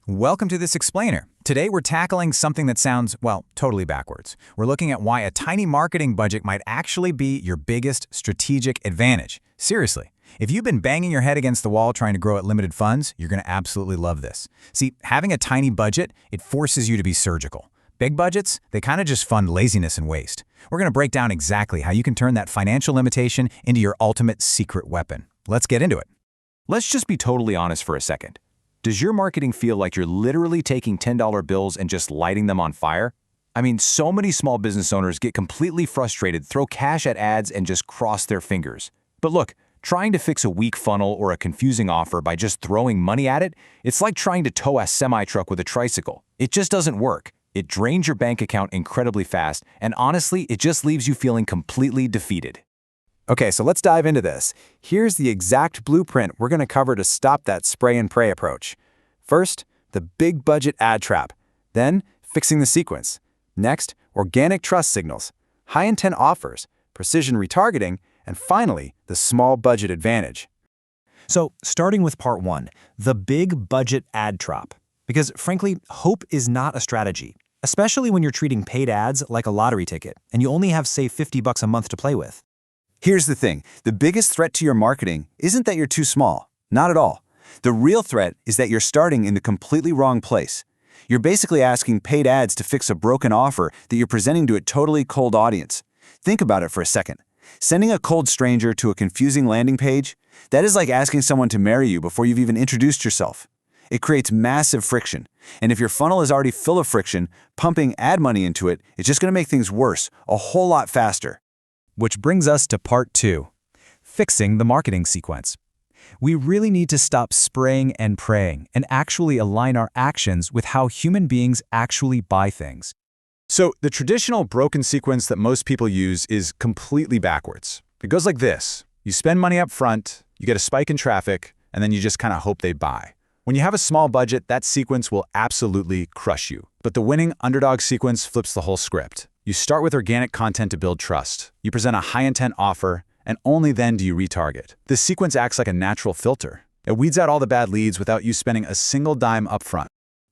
Welcome to this explainer. Today we're tackling something that sounds, well, totally backwards. We're looking at why a tiny marketing budget might actually be your biggest strategic advantage. Seriously, if you've been banging your head against the wall trying to grow at limited funds, you're going to absolutely love this. See, having a tiny budget, it forces you to be surgical. Big budgets, they kind of just fund laziness and waste. We're going to break down exactly how you can turn that financial limitation into your ultimate secret weapon. Let's get into it. Let's just be totally honest for a second. Does your marketing feel like you're literally taking $10 bills and just lighting them on fire? I mean, so many small business owners get completely frustrated, throw cash at ads, and just cross their fingers. But look, trying to fix a weak funnel or a confusing offer by just throwing money at it, it's like trying to tow a semi-truck with a tricycle. It just doesn't work. It drains your bank account incredibly fast, and honestly, it just leaves you feeling completely defeated. Okay, so let's dive into this. Here's the exact blueprint we're going to cover to stop that spray and pray approach. First, the big budget ad trap. Then, fixing the sequence. Next, organic trust signals, high intent offers, precision retargeting, and finally, the small budget advantage. So, starting with part one, the big budget ad trap. Because frankly, hope is not a strategy, especially when you're treating paid ads like a lottery ticket and you only have, say, $50 a month to play with. Here's the thing. The biggest threat to your marketing isn't that you're too small. Not at all. The real threat is that you're starting in the completely wrong place. You're basically asking paid ads to fix a broken offer that you're presenting to a totally cold audience. Think about it for a second. Sending a cold stranger to a confusing landing page, that is like asking someone to marry you before you've even introduced yourself. It creates massive friction. And if your funnel is already full of friction, pumping ad money into it is just going to make things worse, a whole lot faster. Which brings us to part two, fixing the marketing sequence. We really need to stop spraying and praying and actually align our actions with how human beings actually buy things. So the traditional broken sequence that most people use is completely backwards. It goes like this. You spend money up front, you get a spike in traffic, and then you just kind of hope they buy. When you have a small budget, that sequence will absolutely crush you. But the winning underdog sequence flips the whole script. You start with organic content to build trust. You present a high-intent offer, and only then do you retarget. This sequence acts like a natural filter. It weeds out all the bad leads without you spending a single dime upfront.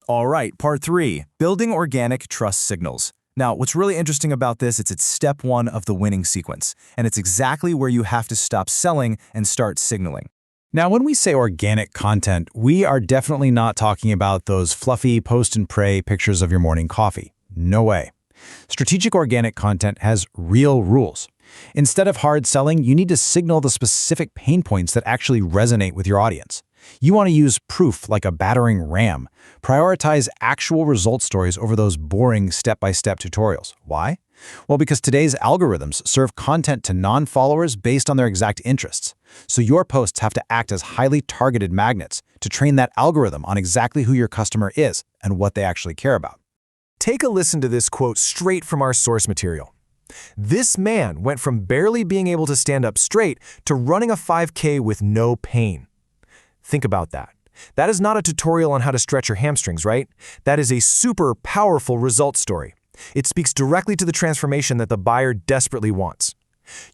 All right, part three, building organic trust signals. Now, what's really interesting about this, it's step one of the winning sequence, and it's exactly where you have to stop selling and start signaling. Now, when we say organic content, we are definitely not talking about those fluffy post and pray pictures of your morning coffee. No way. Strategic organic content has real rules. Instead of hard selling, you need to signal the specific pain points that actually resonate with your audience. You want to use proof like a battering ram. Prioritize actual result stories over those boring step-by-step tutorials. Why? Well, because today's algorithms serve content to non-followers based on their exact interests. So your posts have to act as highly targeted magnets to train that algorithm on exactly who your customer is and what they actually care about. Take a listen to this quote straight from our source material. This man went from barely being able to stand up straight to running a 5K with no pain. Think about that. That is not a tutorial on how to stretch your hamstrings, right? That is a super powerful result story. It speaks directly to the transformation that the buyer desperately wants.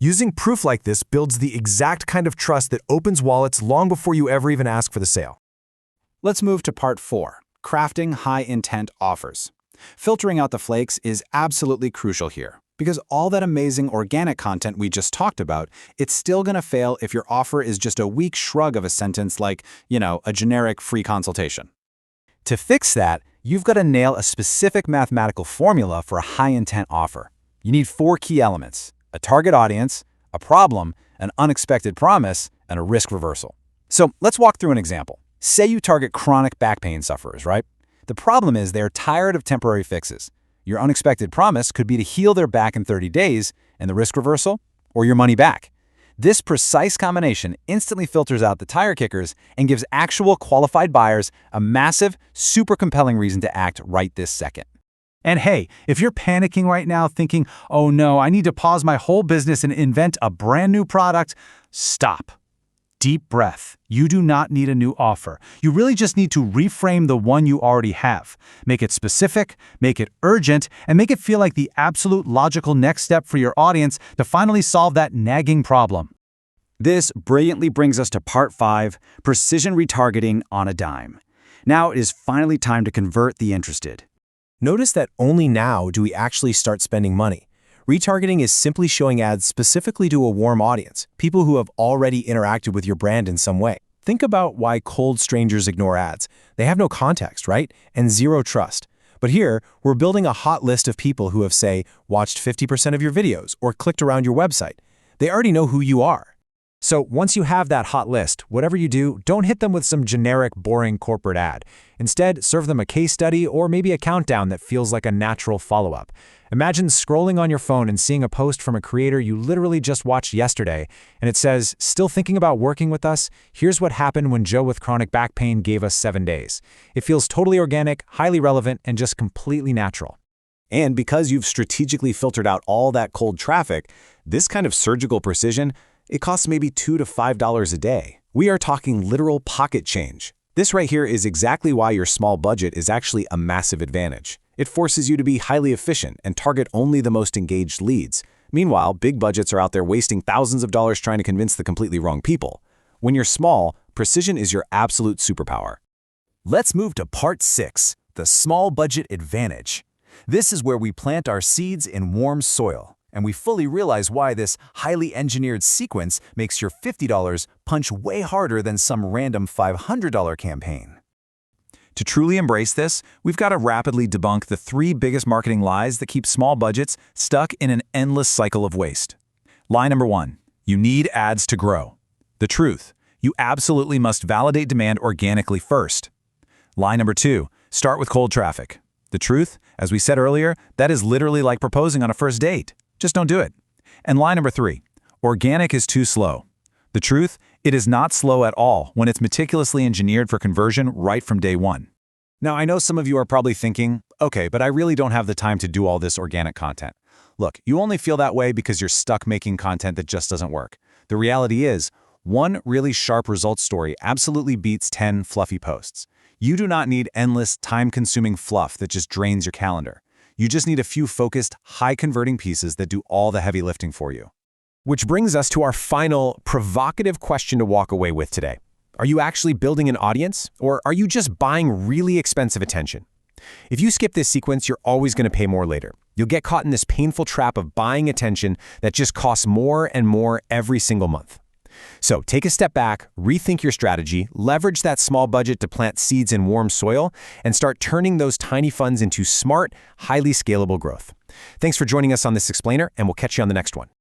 Using proof like this builds the exact kind of trust that opens wallets long before you ever even ask for the sale. Let's move to part four, crafting high-intent offers. Filtering out the flakes is absolutely crucial here, because all that amazing organic content we just talked about, it's still going to fail if your offer is just a weak shrug of a sentence like, a generic free consultation. To fix that, you've got to nail a specific mathematical formula for a high-intent offer. You need 4 key elements: a target audience, a problem, an unexpected promise, and a risk reversal. So let's walk through an example. Say you target chronic back pain sufferers, right? The problem is they're tired of temporary fixes. Your unexpected promise could be to heal their back in 30 days, and the risk reversal, or your money back. This precise combination instantly filters out the tire kickers and gives actual qualified buyers a massive, super compelling reason to act right this second. And hey, if you're panicking right now thinking, oh no, I need to pause my whole business and invent a brand new product, stop. Deep breath. You do not need a new offer. You really just need to reframe the one you already have. Make it specific, make it urgent, and make it feel like the absolute logical next step for your audience to finally solve that nagging problem. This brilliantly brings us to part 5, precision retargeting on a dime. Now it is finally time to convert the interested. Notice that only now do we actually start spending money. Retargeting is simply showing ads specifically to a warm audience, people who have already interacted with your brand in some way. Think about why cold strangers ignore ads. They have no context, right? And zero trust. But here, we're building a hot list of people who have, say, watched 50% of your videos or clicked around your website. They already know who you are. So once you have that hot list, whatever you do, don't hit them with some generic, boring corporate ad. Instead, serve them a case study or maybe a countdown that feels like a natural follow-up. Imagine scrolling on your phone and seeing a post from a creator you literally just watched yesterday, and it says, "Still thinking about working with us? Here's what happened when Joe with chronic back pain gave us 7 days." It feels totally organic, highly relevant, and just completely natural. And because you've strategically filtered out all that cold traffic, this kind of surgical precision, it costs maybe $2 to $5 a day. We are talking literal pocket change. This right here is exactly why your small budget is actually a massive advantage. It forces you to be highly efficient and target only the most engaged leads. Meanwhile, big budgets are out there wasting thousands of dollars trying to convince the completely wrong people. When you're small, precision is your absolute superpower. Let's move to part 6, the small budget advantage. This is where we plant our seeds in warm soil, and we fully realize why this highly engineered sequence makes your $50 punch way harder than some random $500 campaign. To truly embrace this, we've got to rapidly debunk the 3 biggest marketing lies that keep small budgets stuck in an endless cycle of waste. Lie number 1, you need ads to grow. The truth, you absolutely must validate demand organically first. Lie number 2, start with cold traffic. The truth, as we said earlier, that is literally like proposing on a first date. Just don't do it. And lie number 3, organic is too slow. The truth, it is not slow at all when it's meticulously engineered for conversion right from day one. Now, I know some of you are probably thinking, okay, but I really don't have the time to do all this organic content. Look, you only feel that way because you're stuck making content that just doesn't work. The reality is, one really sharp results story absolutely beats 10 fluffy posts. You do not need endless, time-consuming fluff that just drains your calendar. You just need a few focused, high-converting pieces that do all the heavy lifting for you. Which brings us to our final, provocative question to walk away with today. Are you actually building an audience, or are you just buying really expensive attention? If you skip this sequence, you're always going to pay more later. You'll get caught in this painful trap of buying attention that just costs more and more every single month. So take a step back, rethink your strategy, leverage that small budget to plant seeds in warm soil, and start turning those tiny funds into smart, highly scalable growth. Thanks for joining us on this explainer, and we'll catch you on the next one.